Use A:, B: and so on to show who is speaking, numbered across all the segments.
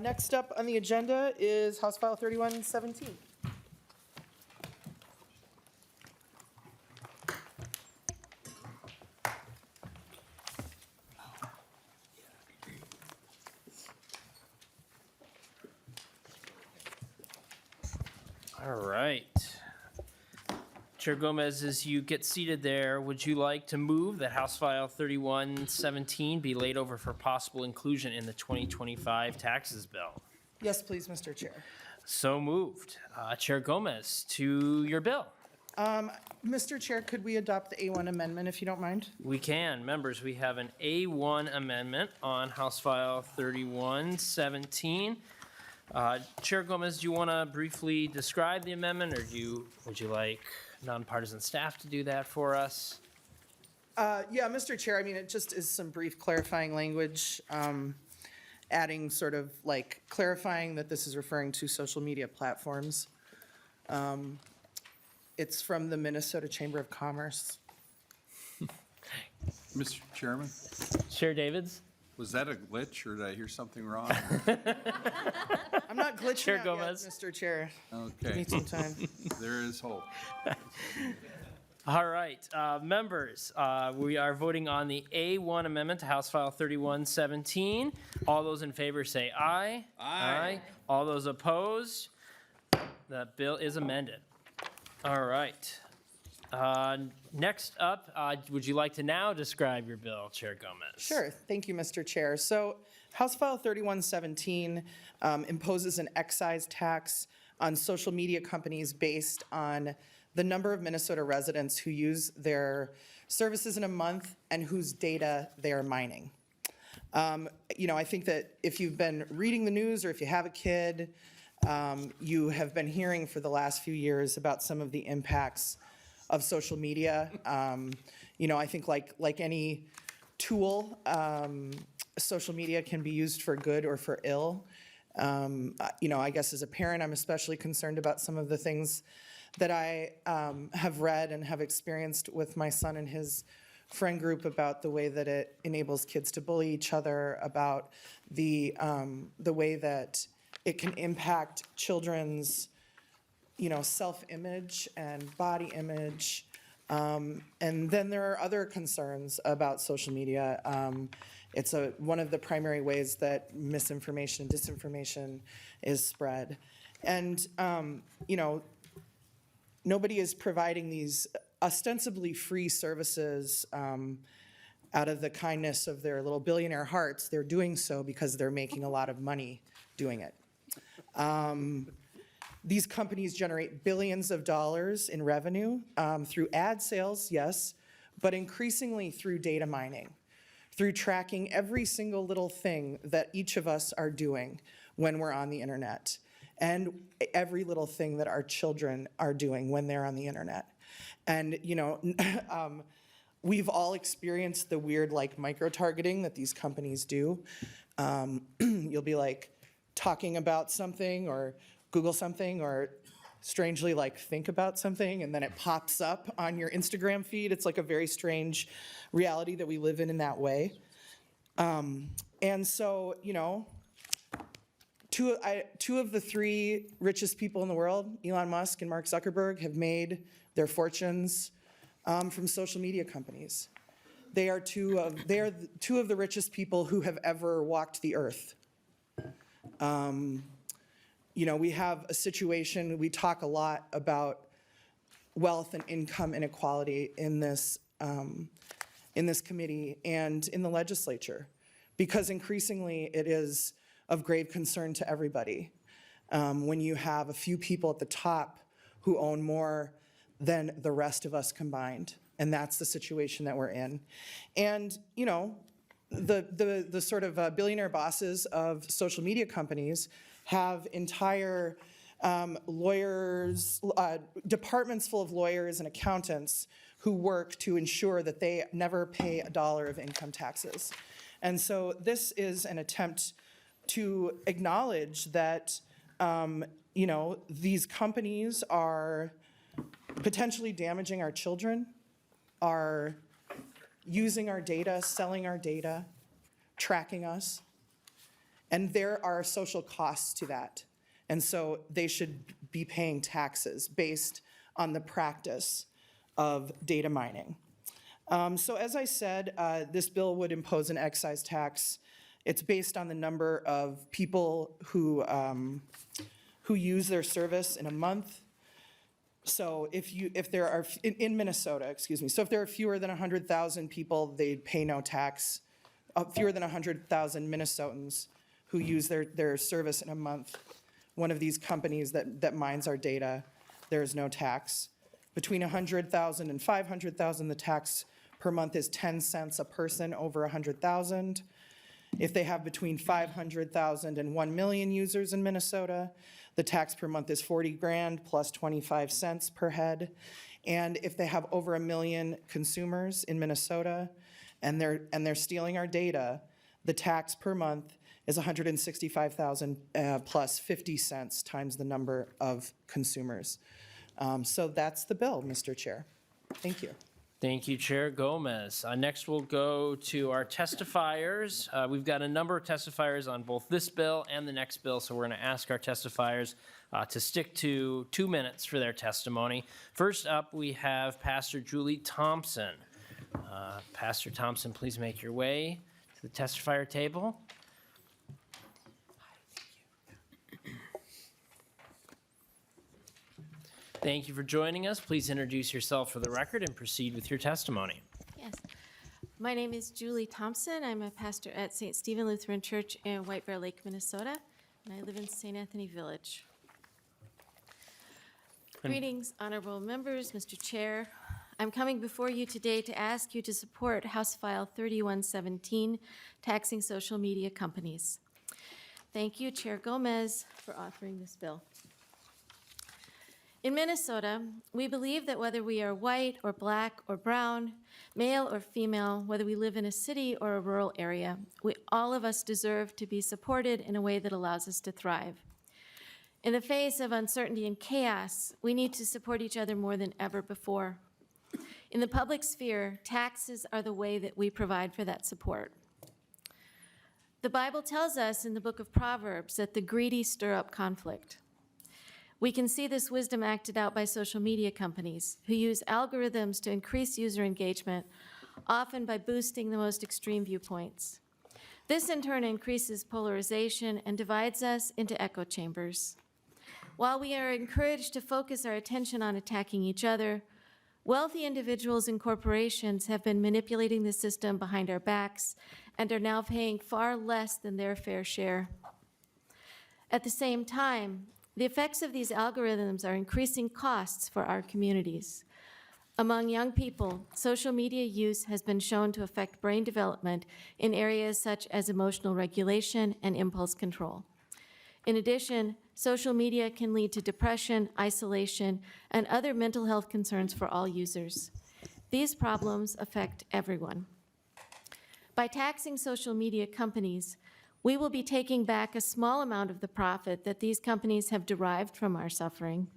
A: Next up on the agenda is House File 3117.
B: All right. Chair Gomez, as you get seated there, would you like to move that House File 3117 be laid over for possible inclusion in the 2025 taxes bill?
A: Yes, please, Mr. Chair.
B: So moved. Chair Gomez, to your bill.
A: Mr. Chair, could we adopt the A1 amendment if you don't mind?
B: We can. Members, we have an A1 amendment on House File 3117. Chair Gomez, do you want to briefly describe the amendment, or would you like nonpartisan staff to do that for us?
A: Yeah, Mr. Chair, I mean, it just is some brief clarifying language, adding sort of like clarifying that this is referring to social media platforms. It's from the Minnesota Chamber of Commerce.
C: Mr. Chairman,
B: Chair Davids?
C: was that a glitch or did I hear something wrong?
A: I'm not glitching
B: Chair
A: out
B: Gomez.
A: yet, Mr. Chair. Give
C: Okay,
A: me some time.
C: there is hope.
B: All right, members, we are voting on the A1 amendment to House File 3117. All those in favor say aye. Aye. All those opposed? The bill is amended. All right. Next up, would you like to now describe your bill, Chair Gomez?
A: Sure, thank you, Mr. Chair. So House File 3117 imposes an excise tax on social media companies based on the number of Minnesota residents who use their services in a month and whose data they are mining. You know, I think that if you've been reading the news or if you have a kid, you have been hearing for the last few years about some of the impacts of social media. You know, I think like any tool, social media can be used for good or for ill. You know, I guess as a parent, I'm especially concerned about some of the things that I have read and have experienced with my son and his friend group about the way that it enables kids to bully each other, about the way that it can impact children's, you know, self-image and body image. And then there are other concerns about social media. It's one of the primary ways that misinformation and disinformation is spread. And, you know, nobody is providing these ostensibly free services out of the kindness of their little billionaire hearts. They're doing so because they're making a lot of money doing it. These companies generate billions of dollars in revenue through ad sales, yes, but increasingly through data mining, through tracking every single little thing that each of us are doing when we're on the internet, and every little thing that our children are doing when they're on the internet. And, you know, we've all experienced the weird, like, micro-targeting that these companies do. You'll be, like, talking about something or Google something or strangely like think about something and then it pops up on your Instagram feed. It's like a very strange reality that we live in that way. And so, you know, two of the three richest people in the world, Elon Musk and Mark Zuckerberg, have made their fortunes from social media companies. They are two of the richest people who have ever walked the earth. You know, we have a situation, we talk a lot about wealth and income inequality in this committee and in the legislature, because increasingly it is of grave concern to everybody when you have a few people at the top who own more than the rest of us combined. And that's the situation that we're in. And, you know, the sort of billionaire bosses of social media companies have entire lawyers, departments full of lawyers and accountants who work to ensure that they never pay $1 of income taxes. And so this is an attempt to acknowledge that, you know, these companies are potentially damaging our children, are using our data, selling our data, tracking us. And there are social costs to that. And so they should be paying taxes based on the practice of data mining. So as I said, this bill would impose an excise tax. It's based on the number of people who use their service in a month. So if there are, in Minnesota, excuse me, so if there are fewer than 100,000 people, they'd pay no tax. Fewer than 100,000 Minnesotans who use their service in a month, one of these companies that mines our data, there's no tax. Between 100,000 and 500,000, the tax per month is 10 cents a person over 100,000. If they have between 500,000 and 1 million users in Minnesota, the tax per month is 40 grand plus 25 cents per head. And if they have over 1 million consumers in Minnesota and they're stealing our data, the tax per month is 165,000 plus 50 cents times the number of consumers. So that's the bill, Mr. Chair. Thank you.
B: Thank you, Chair Gomez. Next, we'll go to our testifiers. We've got a number of testifiers on both this bill and the next bill, so we're going to ask our testifiers to stick to 2 minutes for their testimony. First up, we have Pastor Julie Thompson. Pastor Thompson, please make your way to the testifier table. Thank you for joining us. Please introduce yourself for the record and proceed with your testimony.
D: Yes. My name is Julie Thompson. I'm a pastor at St. Stephen Lutheran Church in White Bear Lake, Minnesota, and I live in St. Anthony Village. Greetings, honorable members, Mr. Chair. I'm coming before you today to ask you to support House File 3117, taxing social media companies. Thank you, Chair Gomez, for authoring this bill. In Minnesota, we believe that whether we are white or black or brown, male or female, whether we live in a city or a rural area, all of us deserve to be supported in a way that allows us to thrive. In the face of uncertainty and chaos, we need to support each other more than ever before. In the public sphere, taxes are the way that we provide for that support. The Bible tells us in the book of Proverbs that the greedy stir up conflict. We can see this wisdom acted out by social media companies who use algorithms to increase user engagement, often by boosting the most extreme viewpoints. This in turn increases polarization and divides us into echo chambers. While we are encouraged to focus our attention on attacking each other, wealthy individuals and corporations have been manipulating the system behind our backs and are now paying far less than their fair share. At the same time, the effects of these algorithms are increasing costs for our communities. Among young people, social media use has been shown to affect brain development in areas such as emotional regulation and impulse control. In addition, social media can lead to depression, isolation, and other mental health concerns for all users. These problems affect everyone. By taxing social media companies, we will be taking back a small amount of the profit that these companies have derived from our suffering.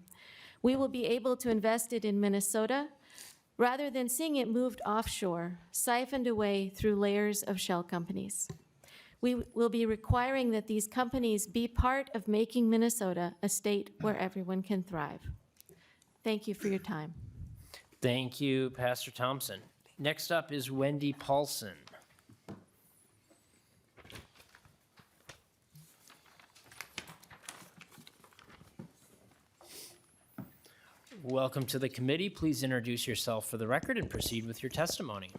D: We will be able to invest it in Minnesota rather than seeing it moved offshore, siphoned away through layers of shell companies. We will be requiring that these companies be part of making Minnesota a state where everyone can thrive. Thank you for your time.
B: Thank you, Pastor Thompson. Next up is Wendy Paulson. Welcome to the committee. Please introduce yourself for the record and proceed with your testimony.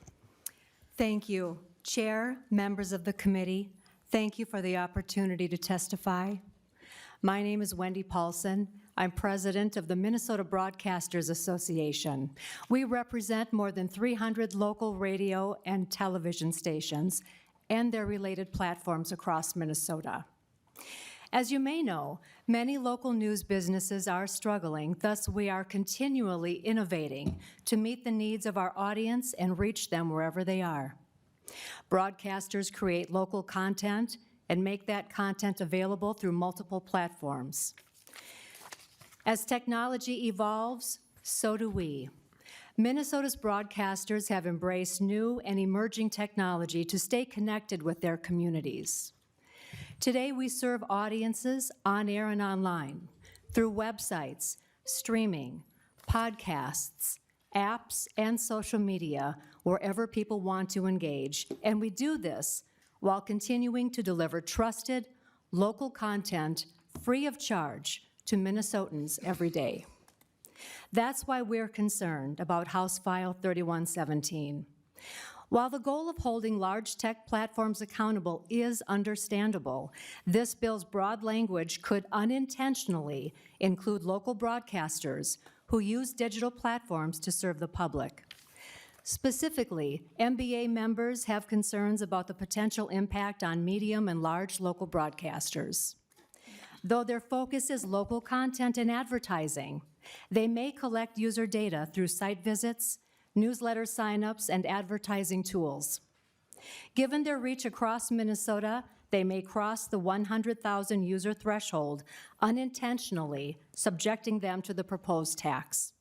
E: Thank you. Chair, members of the committee, thank you for the opportunity to testify. My name is Wendy Paulson. I'm president of the Minnesota Broadcasters Association. We represent more than 300 local radio and television stations and their related platforms across Minnesota. As you may know, many local news businesses are struggling, thus we are continually innovating to meet the needs of our audience and reach them wherever they are. Broadcasters create local content and make that content available through multiple platforms. As technology evolves, so do we. Minnesota's broadcasters have embraced new and emerging technology to stay connected with their communities. Today, we serve audiences on air and online through websites, streaming, podcasts, apps, and social media, wherever people want to engage. And we do this while continuing to deliver trusted, local content free of charge to Minnesotans every day. That's why we're concerned about House File 3117. While the goal of holding large tech platforms accountable is understandable, this bill's broad language could unintentionally include local broadcasters who use digital platforms to serve the public. Specifically, MBA members have concerns about the potential impact on medium and large local broadcasters. Though their focus is local content and advertising, they may collect user data through site visits, newsletter signups, and advertising tools. Given their reach across Minnesota, they may cross the 100,000 user threshold, unintentionally subjecting them to the proposed tax.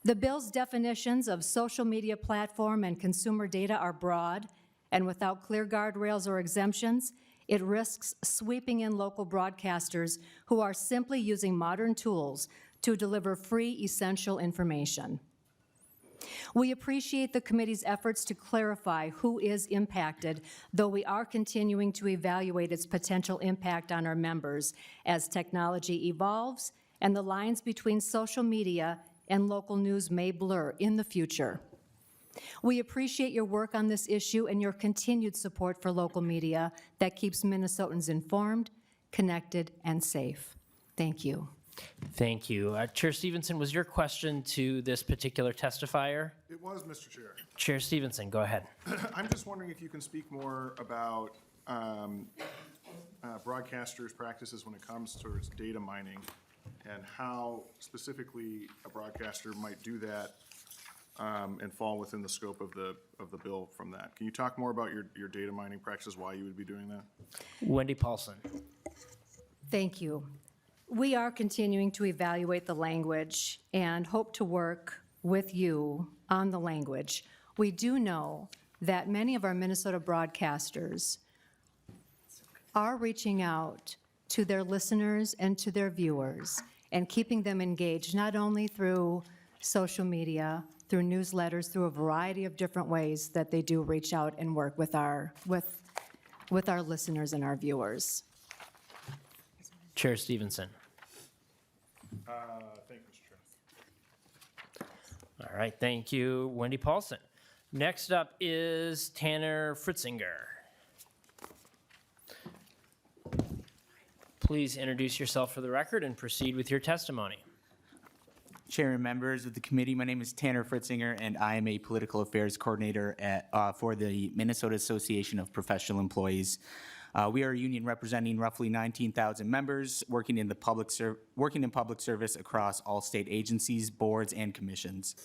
E: The bill's definitions of social media platform and consumer data are broad, and without clear guardrails or exemptions, it risks sweeping in local broadcasters who are simply using modern tools to deliver free, essential information. We appreciate the committee's efforts to clarify who is impacted, though we are continuing to evaluate its potential impact on our members as technology evolves and the lines between social media and local news may blur in the future. We appreciate your work on this issue and your continued support for local media that keeps Minnesotans informed, connected, and safe. Thank you.
B: Thank you. Chair Stevenson, was your question to this particular testifier?
F: It was, Mr. Chair.
B: Chair Stevenson, go ahead.
F: I'm just wondering if you can speak more about broadcasters' practices when it comes towards data mining and how specifically a broadcaster might do that and fall within the scope of the bill from that. Can you talk more about your data mining practices, why you would be doing that?
B: Wendy Paulson.
E: Thank you. We are continuing to evaluate the language and hope to work with you on the language. We do know that many of our Minnesota broadcasters are reaching out to their listeners and to their viewers and keeping them engaged, not only through social media, through newsletters, through a variety of different ways that they do reach out and work with our listeners and our viewers.
B: Chair Stevenson.
F: Thank you, Mr. Chair.
B: All right, thank you, Wendy Paulson. Next up is Tanner Fritzinger. Please introduce yourself for the record and proceed with your testimony.
G: Chair and members of the committee, my name is Tanner Fritzinger, and I am a political affairs coordinator for the Minnesota Association of Professional Employees. We are a union representing roughly 19,000 members working in public service across all state agencies, boards, and commissions.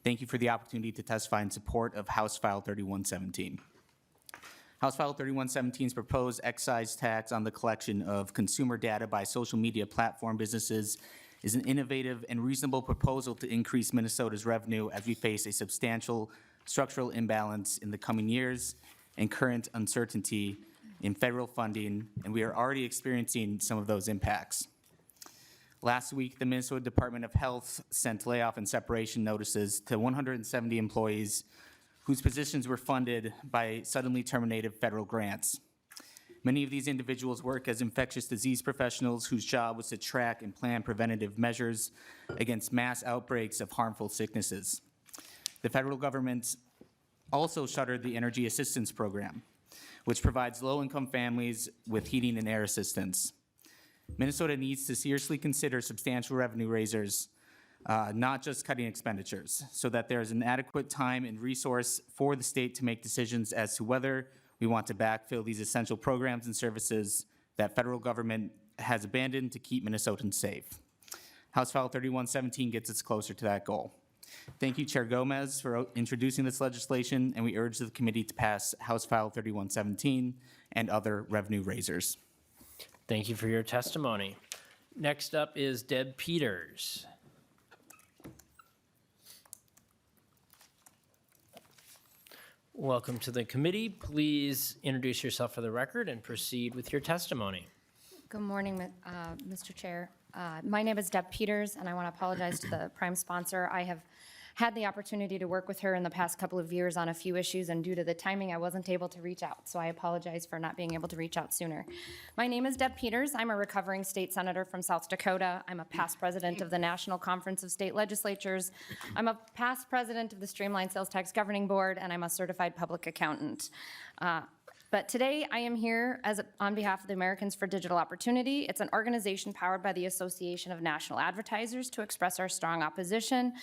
G: Thank you for the opportunity to testify in support of House File 3117. House File 3117's proposed excise tax on the collection of consumer data by social media platform businesses is an innovative and reasonable proposal to increase Minnesota's revenue as we face a substantial structural imbalance in the coming years and current uncertainty in federal funding, and we are already experiencing some of those impacts. Last week, the Minnesota Department of Health sent layoff and separation notices to 170 employees whose positions were funded by suddenly terminated federal grants. Many of these individuals work as infectious disease professionals whose job was to track and plan preventative measures against mass outbreaks of harmful sicknesses. The federal government also shuttered the Energy Assistance Program, which provides low-income families with heating and air assistance. Minnesota needs to seriously consider substantial revenue raisers, not just cutting expenditures, so that there is an adequate time and resource for the state to make decisions as to whether we want to backfill these essential programs and services that federal government has abandoned to keep Minnesotans safe. House File 3117 gets us closer to that goal. Thank you, Chair Gomez, for introducing this legislation, and we urge the committee to pass House File 3117 and other revenue raisers.
B: Thank you for your testimony. Next up is Deb Peters. Welcome to the committee. Please introduce yourself for the record and proceed with your testimony.
H: Good morning, Mr. Chair. My name is Deb Peters, and I want to apologize to the prime sponsor. I have had the opportunity to work with her in the past couple of years on a few issues, and due to the timing, I wasn't able to reach out, so I apologize for not being able to reach out sooner. My name is Deb Peters. I'm a recovering state senator from South Dakota. I'm a past president of the National Conference of State Legislatures. I'm a past president of the Streamlined Sales Tax Governing Board, and I'm a certified public accountant. But today, I am here on behalf of the Americans for Digital Opportunity. It's an organization powered by the Association of National Advertisers to express our strong opposition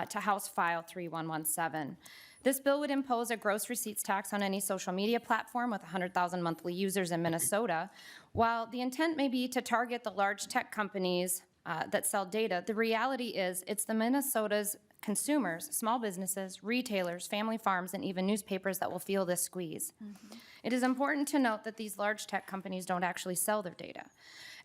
H: to House File 3117. This bill would impose a gross receipts tax on any social media platform with 100,000 monthly users in Minnesota. While the intent may be to target the large tech companies that sell data, the reality is it's the Minnesota's consumers, small businesses, retailers, family farms, and even newspapers that will feel this squeeze. It is important to note that these large tech companies don't actually sell their data.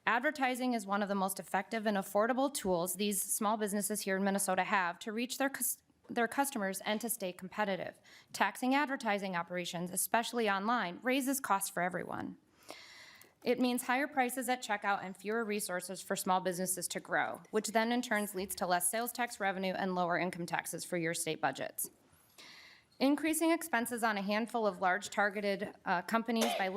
H: Advertising is one of the most effective and affordable tools these small businesses here in Minnesota have to reach their customers and to stay competitive. Taxing advertising operations, especially online, raises costs for everyone. It means higher prices at checkout and fewer resources for small businesses to grow, which then in turn leads to less sales tax revenue and lower income taxes for your state budgets. Increasing expenses on a handful of large targeted companies by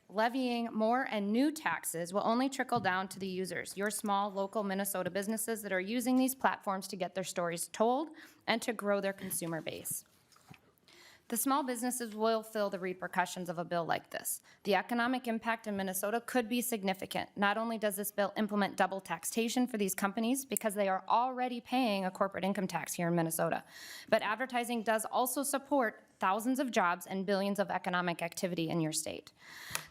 H: levying more and new taxes will only trickle down to the users, your small local Minnesota businesses that are using these platforms to get their stories told and to grow their consumer base. The small businesses will feel the repercussions of a bill like this. The economic impact in Minnesota could be significant. Not only does this bill implement double taxation for these companies because they are already paying a corporate income tax here in Minnesota, but advertising does also support thousands of jobs and billions of economic activity in your state.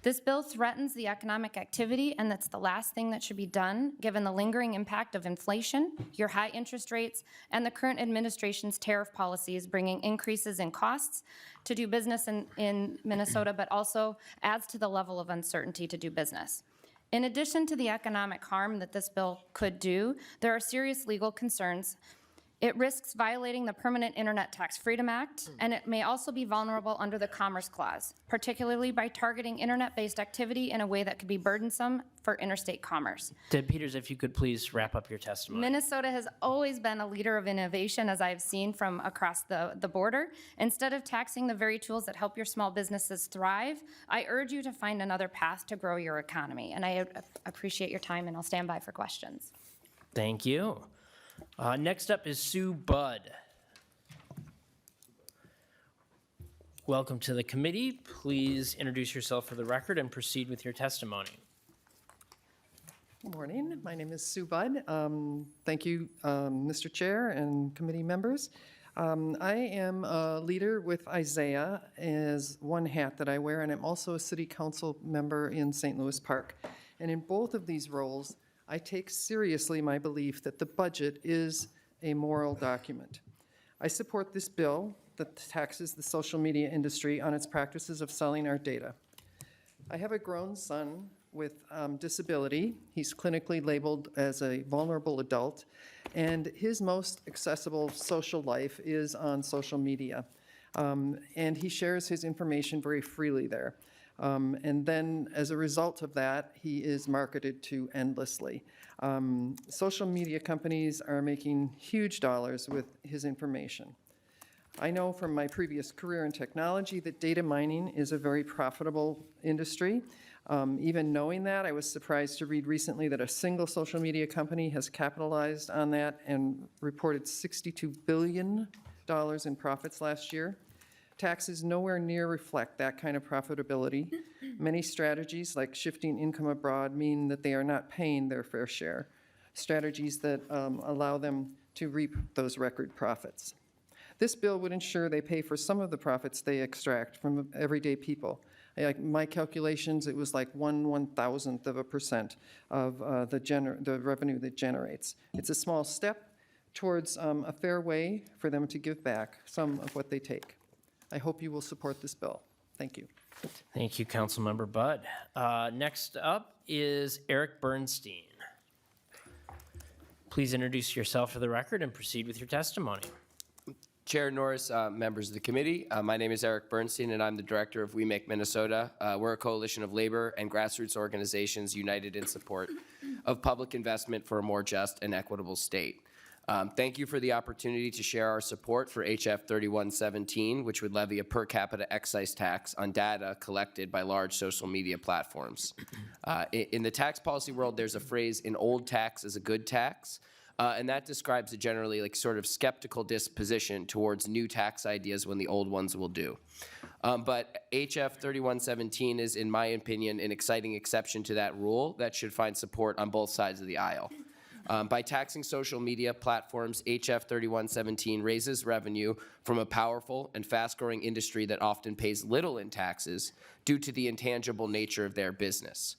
H: This bill threatens the economic activity, and that's the last thing that should be done given the lingering impact of inflation, your high interest rates, and the current administration's tariff policies bringing increases in costs to do business in Minnesota, but also adds to the level of uncertainty to do business. In addition to the economic harm that this bill could do, there are serious legal concerns. It risks violating the Permanent Internet Tax Freedom Act, and it may also be vulnerable under the Commerce Clause, particularly by targeting internet-based activity in a way that could be burdensome for interstate commerce.
B: Deb Peters, if you could please wrap up your testimony.
H: Minnesota has always been a leader of innovation, as I've seen from across the border. Instead of taxing the very tools that help your small businesses thrive, I urge you to find another path to grow your economy. And I appreciate your time, and I'll stand by for questions.
B: Thank you. Next up is Sue Budd. Welcome to the committee. Please introduce yourself for the record and proceed with your testimony.
I: Good morning. My name is Sue Budd. Thank you, Mr. Chair and committee members. I am a leader with Isaiah as one hat that I wear, and I'm also a city council member in St. Louis Park. And in both of these roles, I take seriously my belief that the budget is a moral document. I support this bill that taxes the social media industry on its practices of selling our data. I have a grown son with disability. He's clinically labeled as a vulnerable adult, and his most accessible social life is on social media. And he shares his information very freely there. And then as a result of that, he is marketed to endlessly. Social media companies are making huge dollars with his information. I know from my previous career in technology that data mining is a very profitable industry. Even knowing that, I was surprised to read recently that a single social media company has capitalized on that and reported $62 billion in profits last year. Taxes nowhere near reflect that kind of profitability. Many strategies, like shifting income abroad, mean that they are not paying their fair share. Strategies that allow them to reap those record profits. This bill would ensure they pay for some of the profits they extract from everyday people. Like my calculations, it was like 1/1000% of the revenue that generates. It's a small step towards a fair way for them to give back some of what they take. I hope you will support this bill. Thank you.
B: Thank you, Councilmember Budd. Next up is Eric Bernstein. Please introduce yourself for the record and proceed with your testimony.
J: Chair Norris, members of the committee, my name is Eric Bernstein, and I'm the director of We Make Minnesota. We're a coalition of labor and grassroots organizations united in support of public investment for a more just and equitable state. Thank you for the opportunity to share our support for HF3117, which would levy a per capita excise tax on data collected by large social media platforms. In the tax policy world, there's a phrase, an old tax is a good tax. And that describes a generally sort of skeptical disposition towards new tax ideas when the old ones will do. But HF 3117 is, in my opinion, an exciting exception to that rule that should find support on both sides of the aisle. By taxing social media platforms, HF 3117 raises revenue from a powerful and fast-growing industry that often pays little in taxes due to the intangible nature of their business.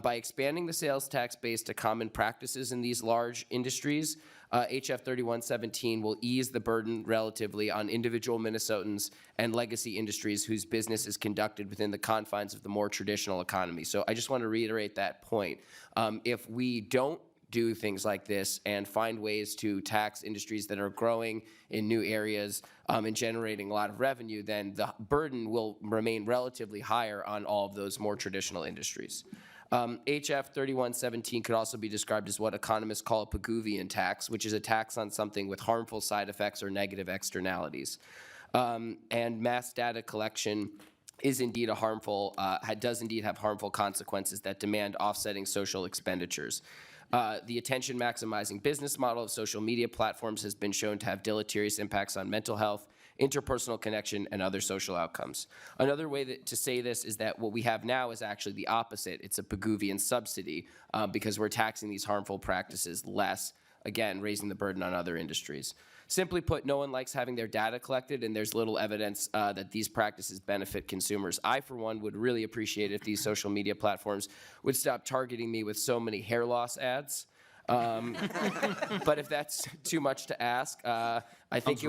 J: By expanding the sales tax base to common practices in these large industries, HF 3117 will ease the burden relatively on individual Minnesotans and legacy industries whose business is conducted within the confines of the more traditional economy. So I just want to reiterate that point. If we don't do things like this and find ways to tax industries that are growing in new areas and generating a lot of revenue, then the burden will remain relatively higher on all of those more traditional industries. HF 3117 could also be described as what economists call a Pigouvian tax, which is a tax on something with harmful side effects or negative externalities. And mass data collection is indeed a harmful, does indeed have harmful consequences that demand offsetting social expenditures. The attention maximizing business model of social media platforms has been shown to have deleterious impacts on mental health, interpersonal connection, and other social outcomes. Another way to say this is that what we have now is actually the opposite. It's a Pigouvian subsidy because we're taxing these harmful practices less, again, raising the burden on other industries. Simply put, no one likes having their data collected, and there's little evidence that these practices benefit consumers. I, for one, would really appreciate if these social media platforms would stop targeting me with so many hair loss ads. But if that's too much to ask, I think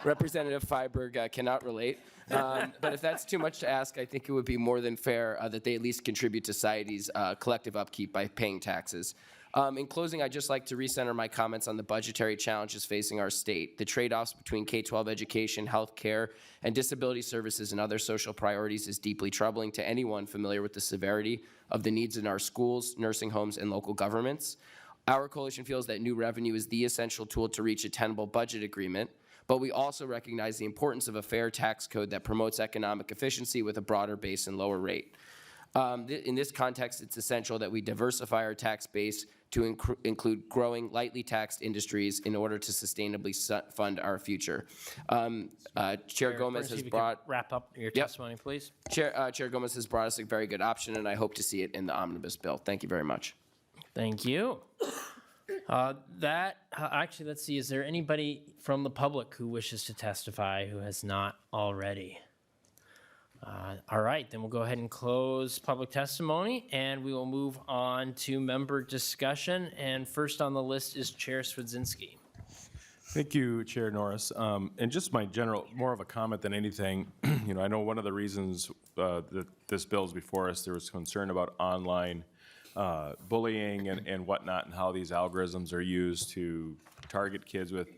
J: Representative Freiberg cannot relate. But if that's too much to ask, I think it would be more than fair that they at least contribute to society's collective upkeep by paying taxes. In closing, I'd just like to recenter my comments on the budgetary challenges facing our state. The trade-offs between K-12 education, health care, and disability services and other social priorities is deeply troubling to anyone familiar with the severity of the needs in our schools, nursing homes, and local governments. Our coalition feels that new revenue is the essential tool to reach a tenable budget agreement, but we also recognize the importance of a fair tax code that promotes economic efficiency with a broader base and lower rate. In this context, it's essential that we diversify our tax base to include growing, lightly taxed industries in order to sustainably fund our future. Chair Gomez has brought...
B: Wrap up your testimony, please.
J: Chair Gomez has brought us a very good option, and I hope to see it in the omnibus bill. Thank you very much.
B: Thank you. Actually, let's see, is there anybody from the public who wishes to testify who has not already? All right, then we'll go ahead and close public testimony, and we will move on to member discussion. And first on the list is Chair Swedzinski.
K: Thank you, Chair Norris. And just my general, more of a comment than anything, I know one of the reasons that this bill is before us, there was concern about online bullying and whatnot, and how these algorithms are used to target kids with,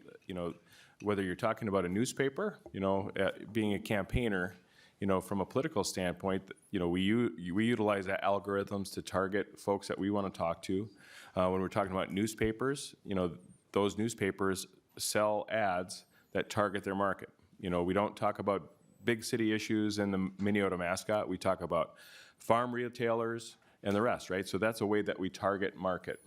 K: whether you're talking about a newspaper, being a campaigner, from a political standpoint, we utilize algorithms to target folks that we want to talk to. When we're talking about newspapers, those newspapers sell ads that target their market. We don't talk about big city issues and the Minnesota mascot. We talk about farm retailers and the rest, right? So that's a way that we target market.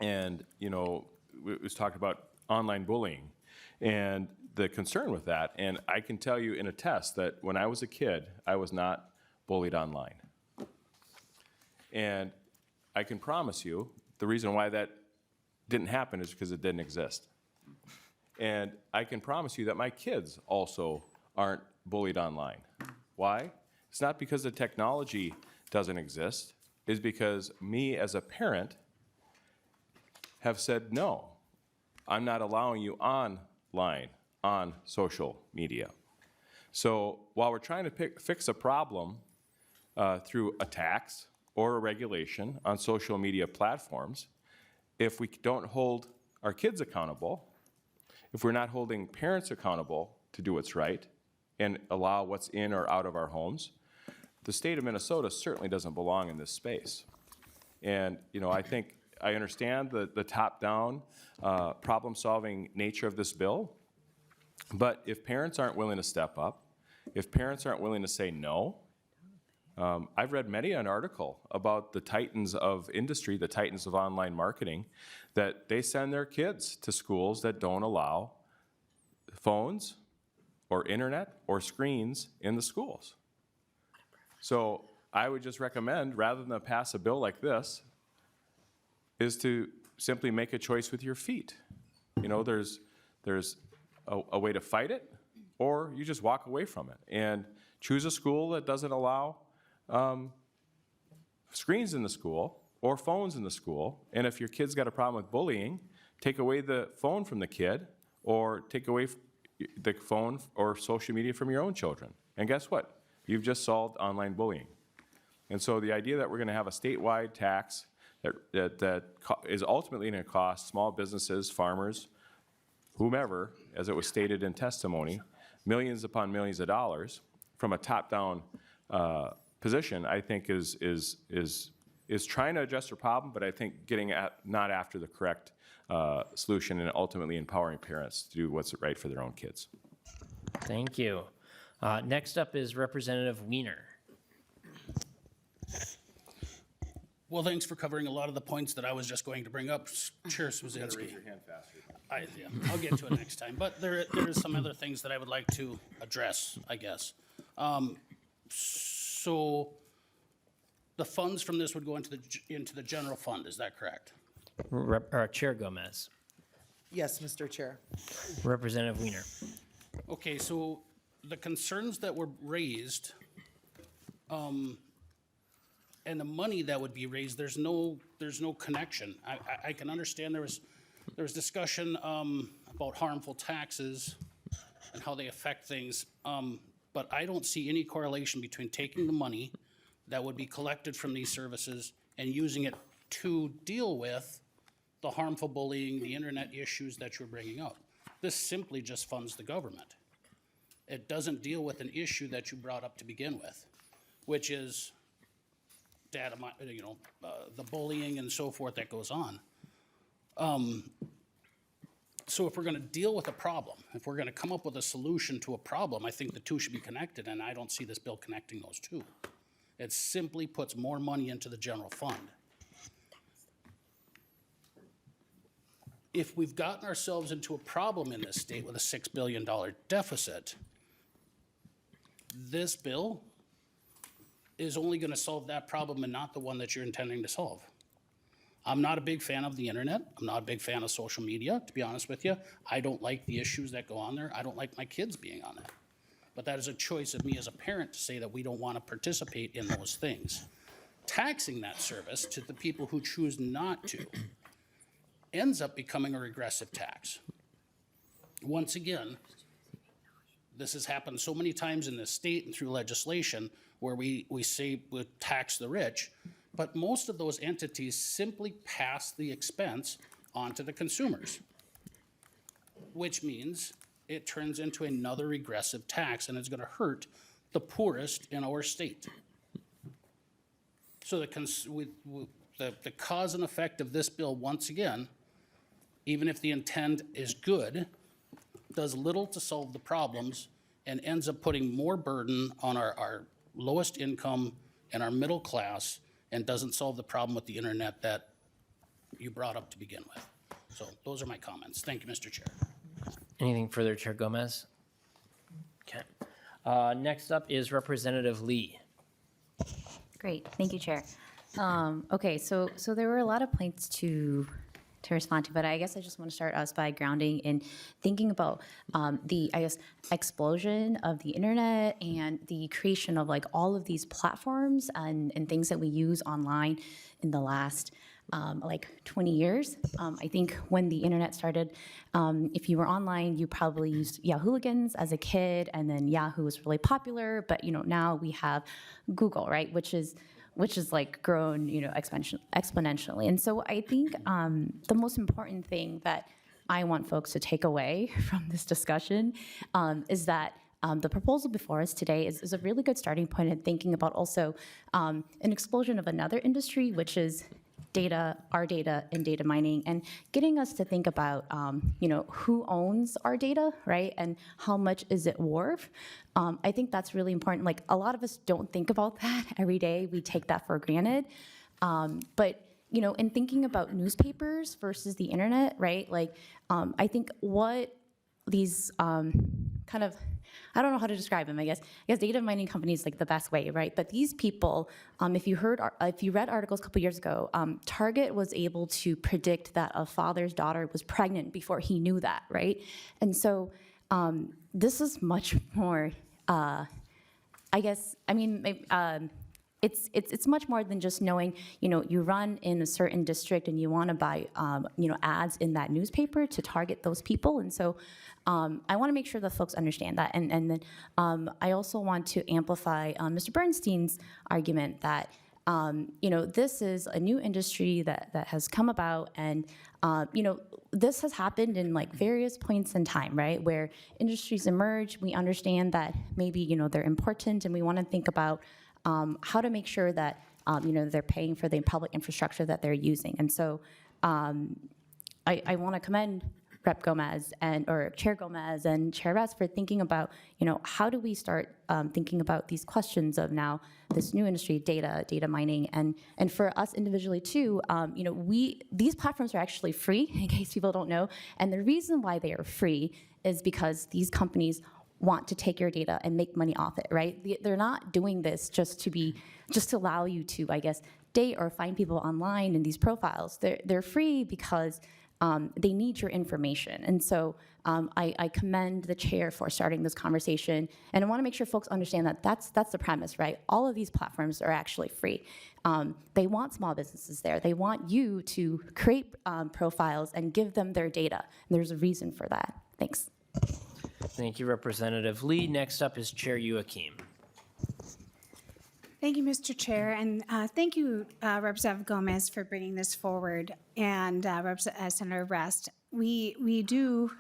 K: And, it was talked about online bullying. And the concern with that, and I can tell you in a test that when I was a kid, I was not bullied online. And I can promise you the reason why that didn't happen is because it didn't exist. And I can promise you that my kids also aren't bullied online. Why? It's not because the technology doesn't exist. It's because me as a parent have said, no, I'm not allowing you online on social media. So while we're trying to fix a problem through a tax or a regulation on social media platforms, if we don't hold our kids accountable, if we're not holding parents accountable to do what's right and allow what's in or out of our homes, the state of Minnesota certainly doesn't belong in this space. And, I think I understand the top-down problem-solving nature of this bill, but if parents aren't willing to step up, if parents aren't willing to say no, I've read many an article about the titans of industry, the titans of online marketing, that they send their kids to schools that don't allow phones or internet or screens in the schools. So I would just recommend, rather than pass a bill like this, is to simply make a choice with your feet. There's a way to fight it, or you just walk away from it and choose a school that doesn't allow screens in the school or phones in the school. And if your kid's got a problem with bullying, take away the phone from the kid, or take away the phone or social media from your own children. And guess what? You've just solved online bullying. And so the idea that we're going to have a statewide tax that is ultimately going to cost small businesses, farmers, whomever, as it was stated in testimony, millions upon millions of dollars from a top-down position, I think is trying to address the problem, but I think getting not after the correct solution and ultimately empowering parents to do what's right for their own kids.
B: Thank you. Next up is Representative Wiener.
L: Well, thanks for covering a lot of the points that I was just going to bring up, Chair Swazinski.
K: Raise your hand faster.
L: Yeah, I'll get to it next time, but there is some other things that I would like to address, I guess. So the funds from this would go into the general fund, is that correct?
B: Chair Gomez.
A: Yes, Mr. Chair.
B: Representative Wiener.
L: Okay, so the concerns that were raised, and the money that would be raised, there's no connection. I can understand there was discussion about harmful taxes and how they affect things, but I don't see any correlation between taking the money that would be collected from these services and using it to deal with the harmful bullying, the internet issues that you're bringing up. This simply just funds the government. It doesn't deal with an issue that you brought up to begin with, which is the bullying and so forth that goes on. So if we're gonna deal with a problem, if we're gonna come up with a solution to a problem, I think the two should be connected, and I don't see this bill connecting those two. It simply puts more money into the general fund. If we've gotten ourselves into a problem in this state with a $6 billion deficit, this bill is only going to solve that problem and not the one that you're intending to solve. I'm not a big fan of the internet. I'm not a big fan of social media, to be honest with you. I don't like the issues that go on there. I don't like my kids being on it. But that is a choice of me as a parent to say that we don't want to participate in those things. Taxing that service to the people who choose not to ends up becoming a regressive tax. Once again, this has happened so many times in this state and through legislation where we say we tax the rich, but most of those entities simply pass the expense onto the consumers, which means it turns into another regressive tax and it's gonna hurt the poorest in our state. So the cause and effect of this bill, once again, even if the intent is good, does little to solve the problems and ends up putting more burden on our lowest income and our middle class and doesn't solve the problem with the internet that you brought up to begin with. So those are my comments. Thank you, Mr. Chair.
B: Anything further, Chair Gomez? Okay. Next up is Representative Lee.
M: Great, thank you, Chair. Okay, so there were a lot of points to respond to, but I guess I just want to start us by grounding in thinking about the, I guess, explosion of the internet and the creation of like all of these platforms and things that we use online in the last like 20 years. I think when the internet started, if you were online, you probably used Yahooligans as a kid, and then Yahoo was really popular, but now we have Google, right, which is like grown, exponentially. And so I think the most important thing that I want folks to take away from this discussion is that the proposal before us today is a really good starting point in thinking about also an explosion of another industry, which is data, our data, and data mining, and getting us to think about, who owns our data, right, and how much is it worth. I think that's really important. Like, a lot of us don't think about that every day. We take that for granted. But in thinking about newspapers versus the internet, right, like, I think what these kind of, I don't know how to describe them, I guess data mining companies like the best way, right? But these people, if you read articles a couple years ago, Target was able to predict that a father's daughter was pregnant before he knew that, right? And so this is much more, it's much more than just knowing, you run in a certain district and you want to buy, ads in that newspaper to target those people. And so I want to make sure that folks understand that. And then I also want to amplify Mr. Bernstein's argument that, this is a new industry that has come about, and, this has happened in like various points in time, right, where industries emerge. We understand that maybe, they're important, and we want to think about how to make sure that they're paying for the public infrastructure that they're using. And so I want to commend Rep. Gomez or Chair Gomez and Chair Rest for thinking about, how do we start thinking about these questions of now this new industry, data mining, and for us individually too, these platforms are actually free, in case people don't know, and the reason why they are free is because these companies want to take your data and make money off it, right? They're not doing this just to allow you to, I guess, date or find people online in these profiles. They're free because they need your information. And so I commend the chair for starting this conversation. And I want to make sure folks understand that that's the premise, right? All of these platforms are actually free. They want small businesses there. They want you to create profiles and give them their data. And there's a reason for that. Thanks.
B: Thank you, Representative Lee. Next up is Chair Joachim.
N: Thank you, Mr. Chair, and thank you, Representative Gomez, for bringing this forward, and Senator Rest. We do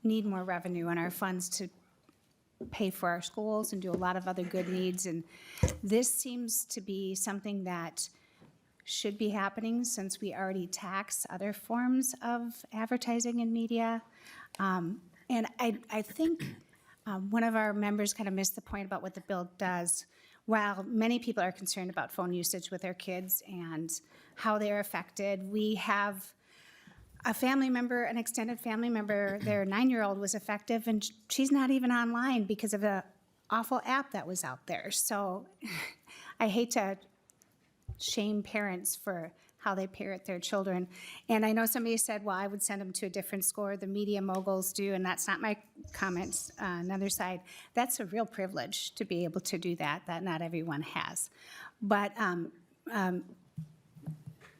N: need more revenue in our funds to pay for our schools and do a lot of other good needs, and this seems to be something that should be happening since we already tax other forms of advertising and media. And I think one of our members kind of missed the point about what the bill does. While many people are concerned about phone usage with their kids and how they're affected, we have a family member, an extended family member, their 9-year-old was affected, and she's not even online because of the awful app that was out there. So I hate to shame parents for how they parent their children. And I know somebody said, well, I would send them to a different school, the media moguls do, and that's not my comments. Another side, that's a real privilege to be able to do that not everyone has. But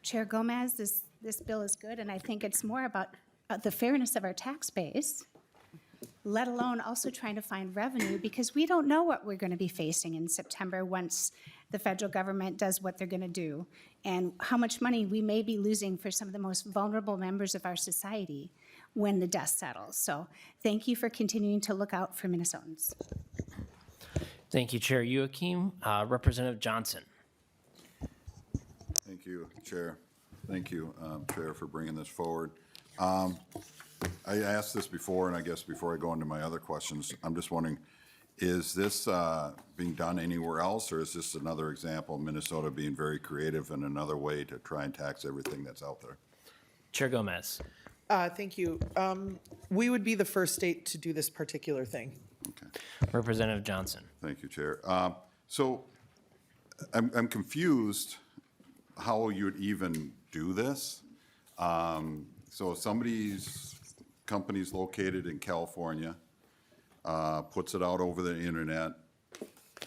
N: Chair Gomez, this bill is good, and I think it's more about the fairness of our tax base, let alone also trying to find revenue, because we don't know what we're going to be facing in September once the federal government does what they're going to do, and how much money we may be losing for some of the most vulnerable members of our society when the dust settles. So thank you for continuing to look out for Minnesotans.
B: Thank you, Chair Joachim. Representative Johnson.
O: Thank you, Chair. Thank you, Chair, for bringing this forward. I asked this before, and I guess before I go into my other questions, I'm just wondering, is this being done anywhere else, or is this another example of Minnesota being very creative in another way to try and tax everything that's out there?
B: Chair Gomez.
A: Thank you. We would be the first state to do this particular thing.
O: Okay.
B: Representative Johnson.
O: Thank you, Chair. So I'm confused how you'd even do this. So company's located in California, puts it out over the internet.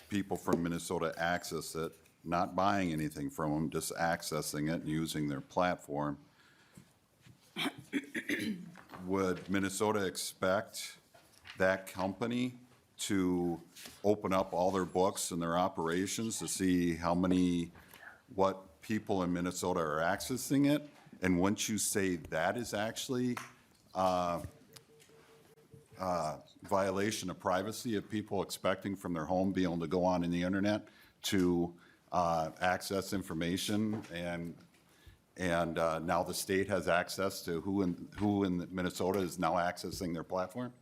O: People from Minnesota access it, not buying anything from them, just accessing it and using their platform. Would Minnesota expect that company to open up all their books and their operations to see what people in Minnesota are accessing it? And once you say that is actually violation of privacy of people expecting from their home being able to go on in the internet to access information, and now the state has access to who in Minnesota is now accessing their platform?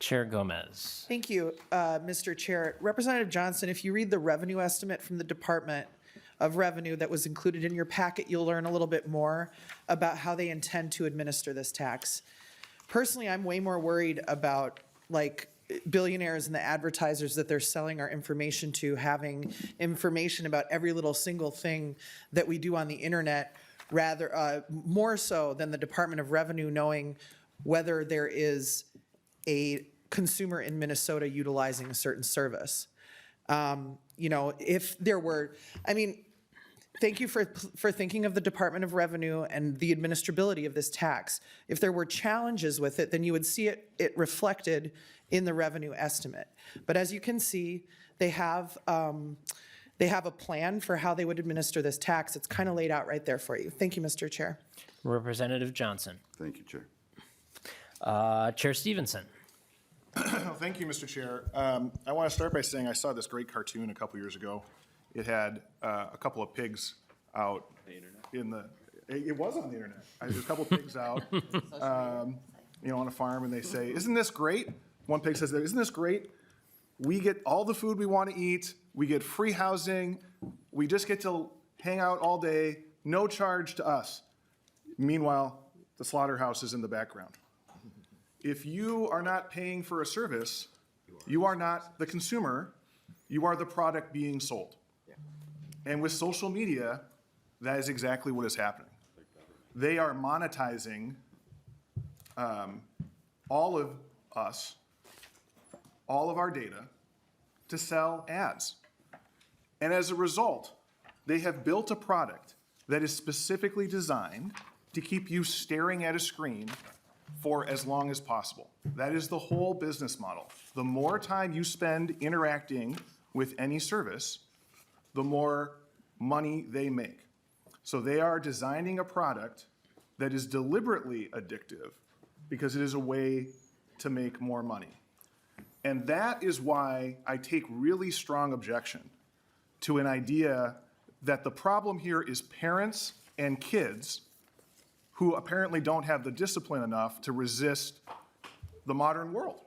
B: Chair Gomez.
A: Thank you, Mr. Chair. Representative Johnson, if you read the revenue estimate from the Department of Revenue that was included in your packet, you'll learn a little bit more about how they intend to administer this tax. Personally, I'm way more worried about like billionaires and the advertisers that they're selling our information to, having information about every little single thing that we do on the internet, rather more so than the Department of Revenue knowing whether there is a consumer in Minnesota utilizing a certain service. You know, if there were, I mean, thank you for thinking of the Department of Revenue and the administrability of this tax. If there were challenges with it, then you would see it reflected in the revenue estimate. But as you can see, they have a plan for how they would administer this tax. It's kind of laid out right there for you. Thank you, Mr. Chair.
B: Representative Johnson.
O: Thank you, Chair.
B: Chair Stevenson.
F: Thank you, Mr. Chair. I want to start by saying I saw this great cartoon a couple years ago. It had a couple of pigs out in the, it was on the internet. There's a couple of pigs out, you know, on a farm, and they say, "Isn't this great?" One pig says, "Isn't this great? We get all the food we want to eat. We get free housing. We just get to hang out all day, no charge to us." Meanwhile, the slaughterhouse is in the background. If you are not paying for a service, you are not the consumer, you are the product being sold. And with social media, that is exactly what is happening. They are monetizing all of us, all of our data, to sell ads. And as a result, they have built a product that is specifically designed to keep you staring at a screen for as long as possible. That is the whole business model. The more time you spend interacting with any service, the more money they make. So they are designing a product that is deliberately addictive because it is a way to make more money. And that is why I take really strong objection to an idea that the problem here is parents and kids who apparently don't have the discipline enough to resist the modern world.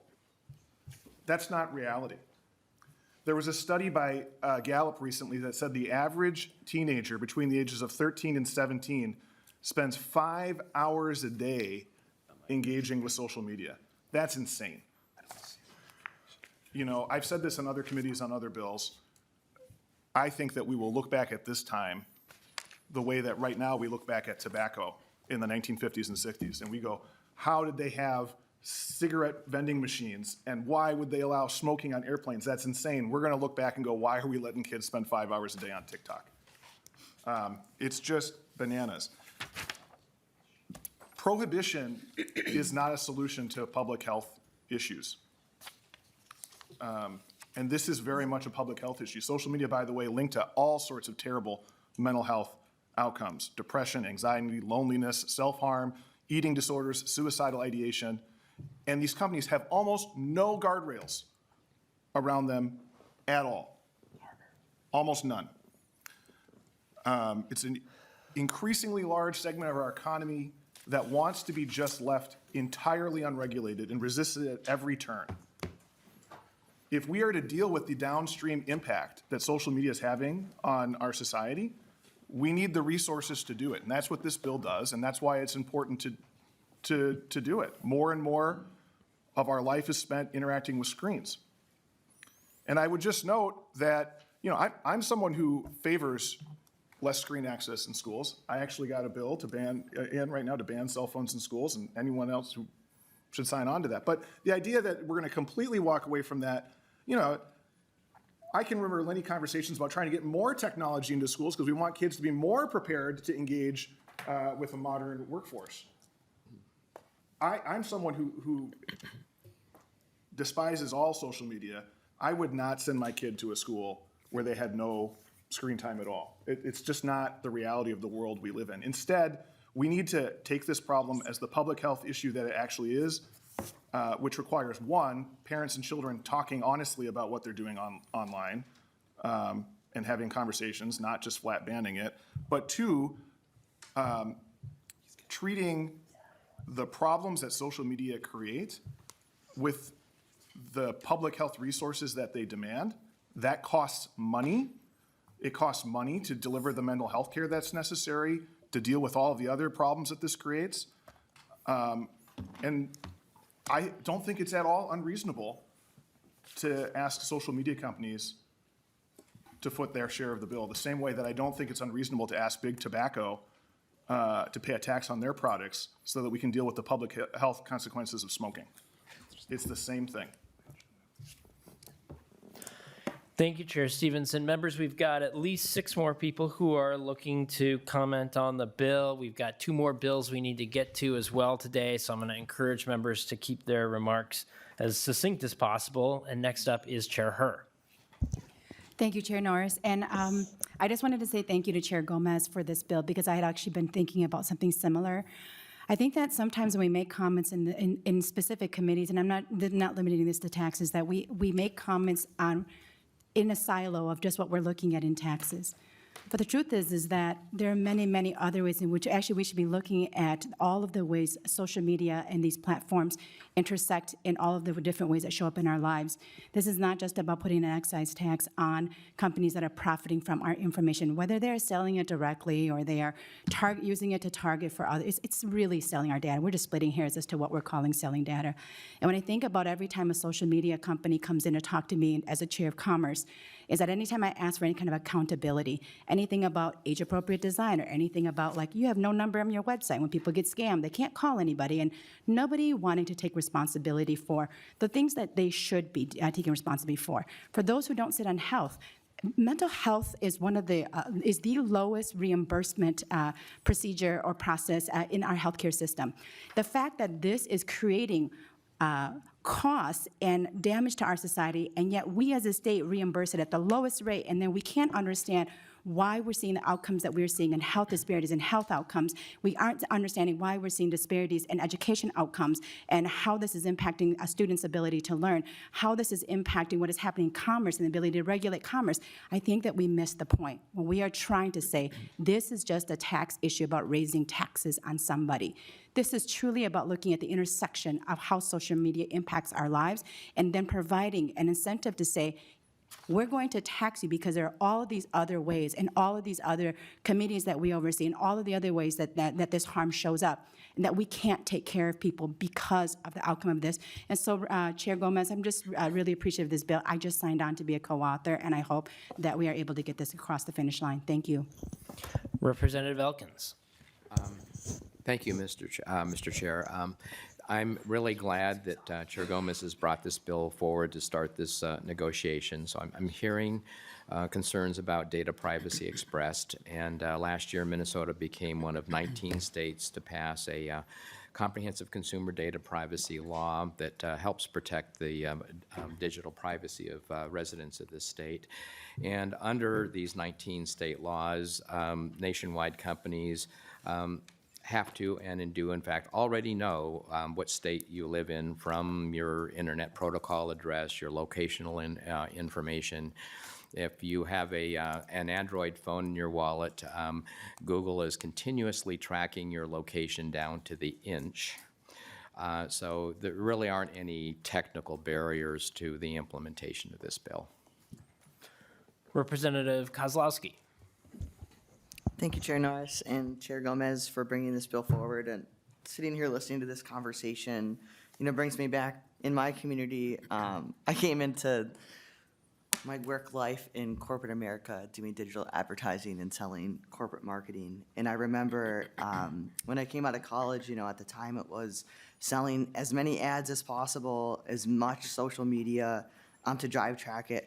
F: That's not reality. There was a study by Gallup recently that said the average teenager between the ages of 13 and 17 spends 5 hours a day engaging with social media. That's insane. You know, I've said this in other committees on other bills. I think that we will look back at this time the way that right now we look back at tobacco in the 1950s and 60s, and we go, how did they have cigarette vending machines, and why would they allow smoking on airplanes? That's insane. We're gonna look back and go, why are we letting kids spend 5 hours a day on TikTok? It's just bananas. Prohibition is not a solution to public health issues. And this is very much a public health issue. Social media, by the way, linked to all sorts of terrible mental health outcomes: depression, anxiety, loneliness, self-harm, eating disorders, suicidal ideation. And these companies have almost no guardrails around them at all. Almost none. It's an increasingly large segment of our economy that wants to be just left entirely unregulated and resists it at every turn. If we are to deal with the downstream impact that social media is having on our society, we need the resources to do it. And that's what this bill does, and that's why it's important to do it. More and more of our life is spent interacting with screens. And I would just note that, you know, I'm someone who favors less screen access in schools. I actually got a bill to ban, right now, to ban cell phones in schools, and anyone else who should sign on to that. But the idea that we're gonna completely walk away from that, you know, I can remember many conversations about trying to get more technology into schools because we want kids to be more prepared to engage with a modern workforce. I'm someone who despises all social media. I would not send my kid to a school where they had no screen time at all. It's just not the reality of the world we live in. Instead, we need to take this problem as the public health issue that it actually is, which requires, one, parents and children talking honestly about what they're doing online and having conversations, not just flat banning it, but two, treating the problems that social media create with the public health resources that they demand. That costs money. It costs money to deliver the mental health care that's necessary to deal with all of the other problems that this creates. And I don't think it's at all unreasonable to ask social media companies to foot their share of the bill, the same way that I don't think it's unreasonable to ask big tobacco to pay a tax on their products so that we can deal with the public health consequences of smoking. It's the same thing.
B: Thank you, Chair Stevenson. Members, we've got at least 6 more people who are looking to comment on the bill. We've got 2 more bills we need to get to as well today, so I'm going to encourage members to keep their remarks as succinct as possible. And next up is Chair Herr.
P: Thank you, Chair Norris. And I just wanted to say thank you to Chair Gomez for this bill, because I had actually been thinking about something similar. I think that sometimes when we make comments in specific committees, and I'm not limiting this to taxes, that we make comments in a silo of just what we're looking at in taxes. But the truth is that there are many, many other ways in which actually we should be looking at all of the ways social media and these platforms intersect in all of the different ways that show up in our lives. This is not just about putting an excise tax on companies that are profiting from our information, whether they're selling it directly or they are using it to target for others. It's really selling our data. We're just splitting hairs as to what we're calling selling data. And when I think about every time a social media company comes in to talk to me as a chair of commerce, is that anytime I ask for any kind of accountability, anything about age-appropriate design or anything about, like, you have no number on your website. When people get scammed, they can't call anybody, and nobody wanting to take responsibility for the things that they should be taking responsibility for. For those who don't sit on health, mental health is one of the is the lowest reimbursement procedure or process in our healthcare system. The fact that this is creating costs and damage to our society, and yet we as a state reimburse it at the lowest rate, and then we can't understand why we're seeing the outcomes that we're seeing in health disparities and health outcomes. We aren't understanding why we're seeing disparities in education outcomes and how this is impacting a student's ability to learn, how this is impacting what is happening in commerce and the ability to regulate commerce. I think that we missed the point when we are trying to say this is just a tax issue about raising taxes on somebody. This is truly about looking at the intersection of how social media impacts our lives and then providing an incentive to say, we're going to tax you because there are all of these other ways and all of these other committees that we oversee and all of the other ways that this harm shows up, and that we can't take care of people because of the outcome of this. And so, Chair Gomez, I'm just really appreciative of this bill. I just signed on to be a co-author, and I hope that we are able to get this across the finish line. Thank you.
B: Representative Elkins.
Q: Thank you, Mr. Chair. I'm really glad that Chair Gomez has brought this bill forward to start this negotiation. So I'm hearing concerns about data privacy expressed, and last year Minnesota became one of 19 states to pass a comprehensive consumer data privacy law that helps protect the digital privacy of residents of this state. And under these 19 state laws, nationwide companies have to and do in fact already know what state you live in from your internet protocol address, your locational information. If you have an Android phone in your wallet, Google is continuously tracking your location down to the inch. So there really aren't any technical barriers to the implementation of this bill.
B: Representative Kozlowski.
R: Thank you, Chair Norris and Chair Gomez, for bringing this bill forward. And sitting here listening to this conversation, brings me back in my community. I came into my work life in corporate America doing digital advertising and selling corporate marketing. And I remember when I came out of college, at the time it was selling as many ads as possible, as much social media to drive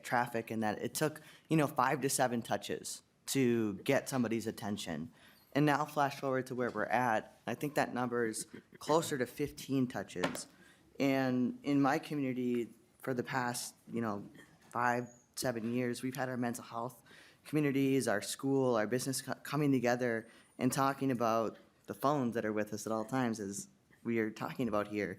R: traffic, and that it took, 5 to 7 touches to get somebody's attention. And now flash forward to where we're at, I think that number is closer to 15 touches. And in my community, for the past, 5, 7 years, we've had our mental health communities, our school, our business coming together and talking about the phones that are with us at all times, as we are talking about here.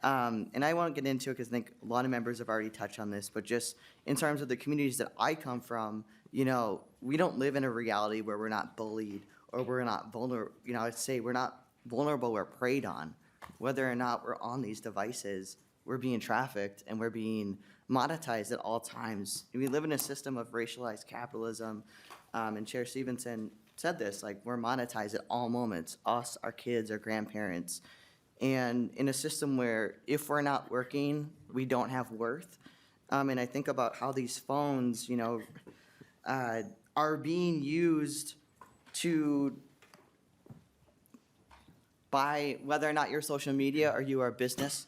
R: And I won't get into it because I think a lot of members have already touched on this, but just in terms of the communities that I come from, you know, we don't live in a reality where we're not bullied or we're not vulnerable. You know, I'd say we're not vulnerable, we're preyed on. Whether or not we're on these devices, we're being trafficked and we're being monetized at all times. We live in a system of racialized capitalism, and Chair Stevenson said this, like, we're monetized at all moments, us, our kids, our grandparents. And in a system where if we're not working, we don't have worth. And I think about how these phones, you know, are being used to buy whether or not you're social media or you are a business,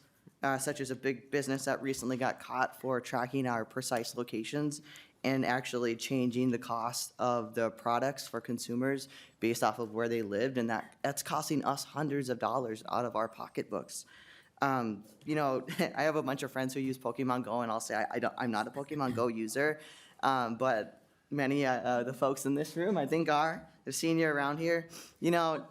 R: such as a big business that recently got caught for tracking our precise locations and actually changing the cost of the products for consumers based off of where they lived, and that's costing us hundreds of dollars out of our pocketbooks. You know, I have a bunch of friends who use Pokemon Go, and I'll say I'm not a Pokemon Go user, but many the folks in this room, I think, are. The senior around here, you know,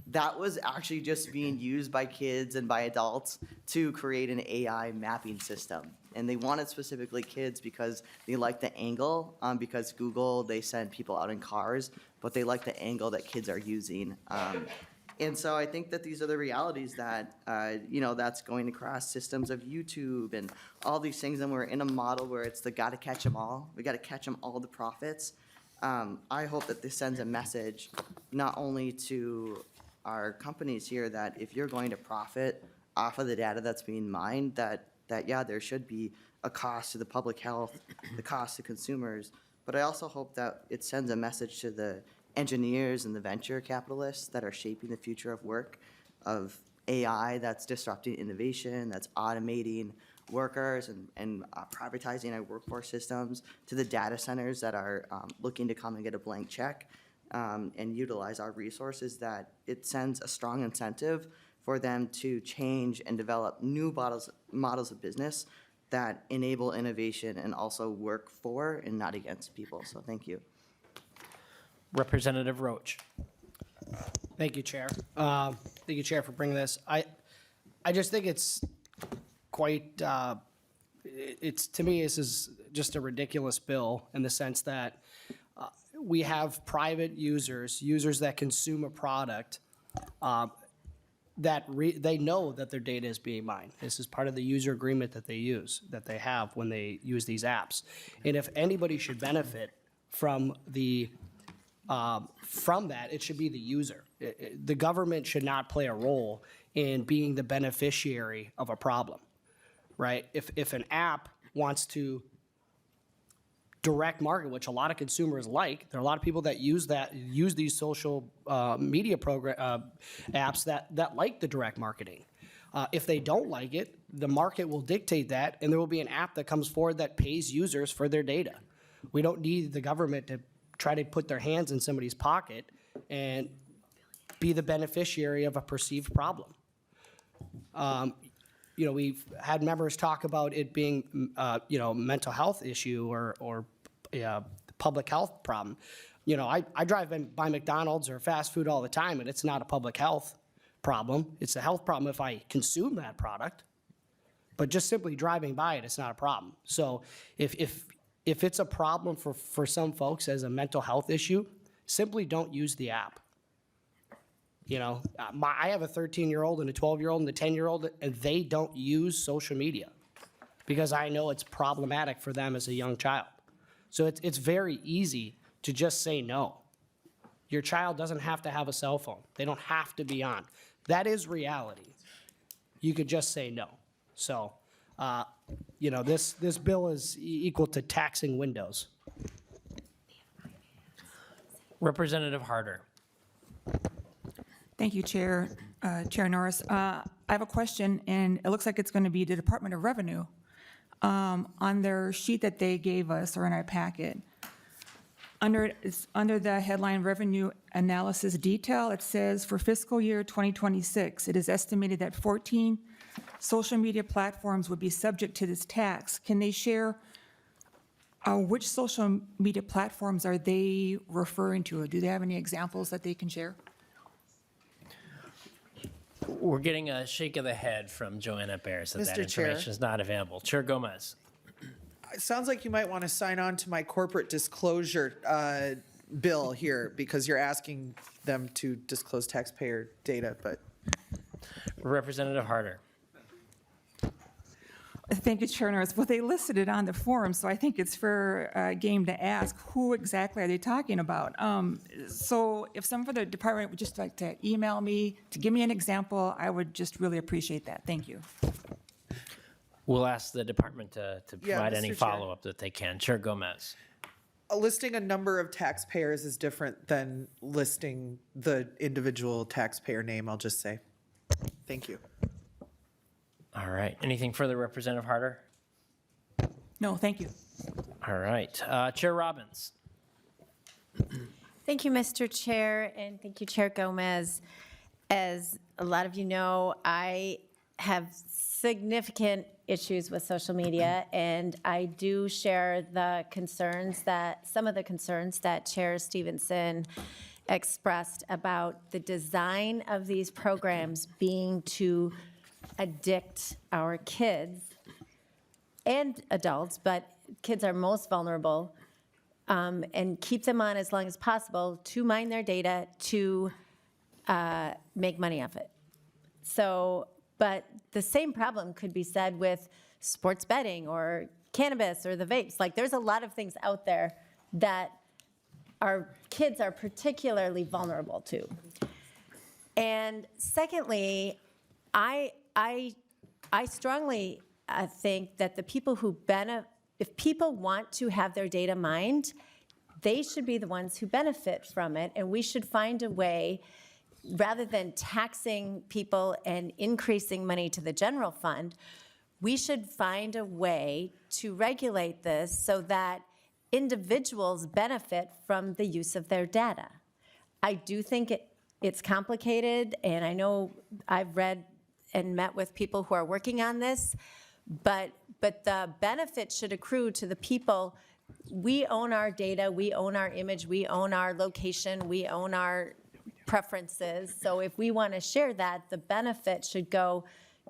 R: that was actually just being used by kids and by adults to create an AI mapping system. And they wanted specifically kids because they like the angle, because Google, they send people out in cars, but they like the angle that kids are using. And so I think that these are the realities that, you know, that's going across systems of YouTube and all these things. And we're in a model where it's the gotta catch them all. We gotta catch them all the profits. I hope that this sends a message not only to our companies here that if you're going to profit off of the data that's being mined, that yeah, there should be a cost to the public health, the cost to consumers. But I also hope that it sends a message to the engineers and the venture capitalists that are shaping the future of work, of AI that's disrupting innovation, that's automating workers and privatizing our workforce systems, to the data centers that are looking to come and get a blank check and utilize our resources, that it sends a strong incentive for them to change and develop new models of business that enable innovation and also work for and not against people. So thank you.
B: Representative Roach.
L: Thank you, Chair. Thank you, Chair, for bringing this. I just think it's quite, to me, this is just a ridiculous bill in the sense that we have private users that consume a product that they know that their data is being mined. This is part of the user agreement that they have when they use these apps. And if anybody should benefit from that, it should be the user. The government should not play a role in being the beneficiary of a problem, right? If an app wants to direct market, which a lot of consumers like, there are a lot of people that use these social media apps that like the direct marketing. If they don't like it, the market will dictate that, and there will be an app that comes forward that pays users for their data. We don't need the government to try to put their hands in somebody's pocket and be the beneficiary of a perceived problem. You know, we've had members talk about it being, you know, mental health issue or public health problem. You know, I drive by McDonald's or fast food all the time, and it's not a public health problem. It's a health problem if I consume that product. But just simply driving by it, it's not a problem. So if it's a problem for some folks as a mental health issue, simply don't use the app. You know, I have a 13-year-old and a 12-year-old and a 10-year-old, and they don't use social media because I know it's problematic for them as a young child. So it's very easy to just say no. Your child doesn't have to have a cell phone. They don't have to be on. That is reality. You could just say no. So, you know, this bill is equal to taxing Windows.
B: Representative Harder.
S: Thank you, Chair Norris. I have a question, and it looks like it's going to be the Department of Revenue. On their sheet that they gave us, or in our packet, under the headline Revenue Analysis Detail, it says for fiscal year 2026, it is estimated that 14 social media platforms would be subject to this tax. Can they share Which social media platforms are they referring to? Do they have any examples that they can share?
B: We're getting a shake of the head from Joanna Bears that that
A: Mr. Chair.
B: information is not available. Chair Gomez.
A: It sounds like you might want to sign on to my corporate disclosure bill here because you're asking them to disclose taxpayer data, but.
B: Representative Harder.
S: Thank you, Chair Norris. Well, they listed it on the forum, so I think it's fair game to ask, who exactly are they talking about? So if some of the department would just like to email me to give me an example, I would just really appreciate that. Thank you.
B: We'll ask the department to
A: Yeah,
B: provide
A: Mr.
B: any
A: Chair.
B: follow-up that they can. Chair Gomez.
A: Listing a number of taxpayers is different than listing the individual taxpayer name, I'll just say. Thank you.
B: All right. Anything further, Representative Harder?
S: No, thank you.
B: All right. Chair Robbins.
T: Thank you, Mr. Chair, and thank you, Chair Gomez. As a lot of you know, I have significant issues with social media, and I do share the concerns that, some of the concerns that Chair Stevenson expressed about the design of these programs being to addict our kids and adults, but kids are most vulnerable, and keep them on as long as possible to mine their data to make money off it. So, but the same problem could be said with sports betting or cannabis or the vapes. Like, there's a lot of things out there that our kids are particularly vulnerable to. And secondly, I strongly think that the people who if people want to have their data mined, they should be the ones who benefit from it, and we should find a way, rather than taxing people and increasing money to the general fund, we should find a way to regulate this so that individuals benefit from the use of their data. I do think it's complicated, and I know I've read and met with people who are working on this, but the benefit should accrue to the people. We own our data, we own our image, we own our location, we own our preferences. So if we want to share that, the benefit should go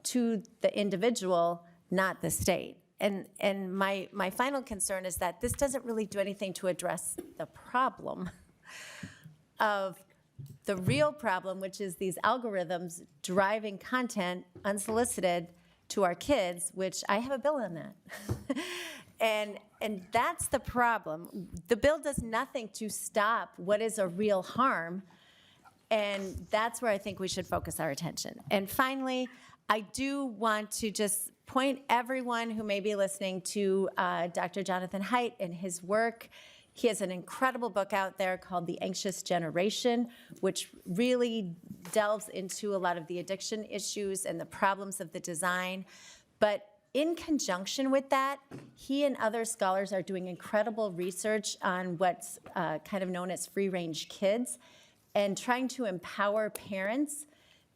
T: to the individual, not the state. And my final concern is that this doesn't really do anything to address the problem of the real problem, which is these algorithms driving content unsolicited to our kids, which I have a bill on that. and that's the problem. The bill does nothing to stop what is a real harm, and that's where I think we should focus our attention. And finally, I do want to just point everyone who may be listening to Dr. Jonathan Haidt and his work. He has an incredible book out there called The Anxious Generation, which really delves into a lot of the addiction issues and the problems of the design. But in conjunction with that, he and other scholars are doing incredible research on what's kind of known as free-range kids and trying to empower parents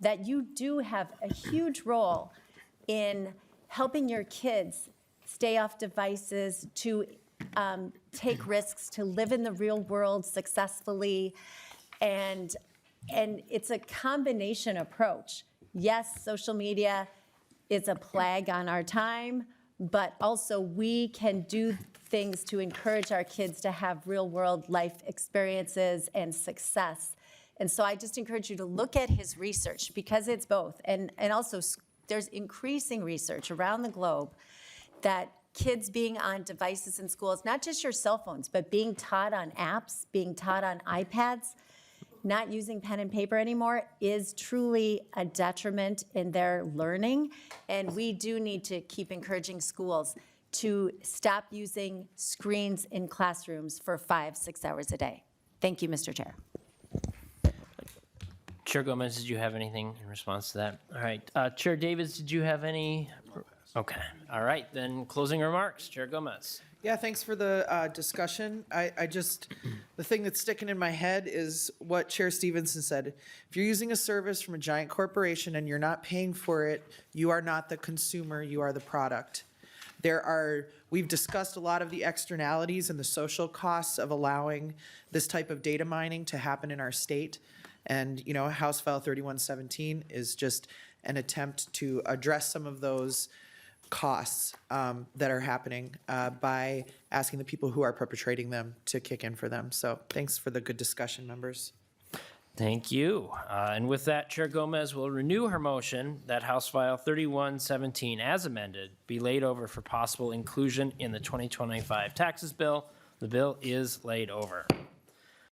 T: that you do have a huge role in helping your kids stay off devices, to take risks, to live in the real world successfully. And it's a combination approach. Yes, social media is a plague on our time, but also we can do things to encourage our kids to have real world life experiences and success. And so I just encourage you to look at his research, because it's both. And also there's increasing research around the globe that kids being on devices in schools, not just your cell phones, but being taught on apps, being taught on iPads, not using pen and paper anymore, is truly a detriment in their learning. And we do need to keep encouraging schools to stop using screens in classrooms for 5-6 hours a day. Thank you, Mr. Chair.
B: Chair Gomez, did you have anything in response to that? All right. Chair Davids, did you have any? Okay. All right. Then closing remarks. Chair Gomez.
A: Yeah, thanks for the discussion. I just, the thing that's sticking in my head is what Chair Stevenson said. If you're using a service from a giant corporation and you're not paying for it, you are not the consumer, you are the product. we've discussed a lot of the externalities and the social costs of allowing this type of data mining to happen in our state. And, House File 3117 is just an attempt to address some of those costs that are happening by asking the people who are perpetrating them to kick in for them. So thanks for the good discussion, members.
B: Thank you. And with that, Chair Gomez will renew her motion that House File 3117, as amended, be laid over for possible inclusion in the 2025 taxes bill. The bill is laid over.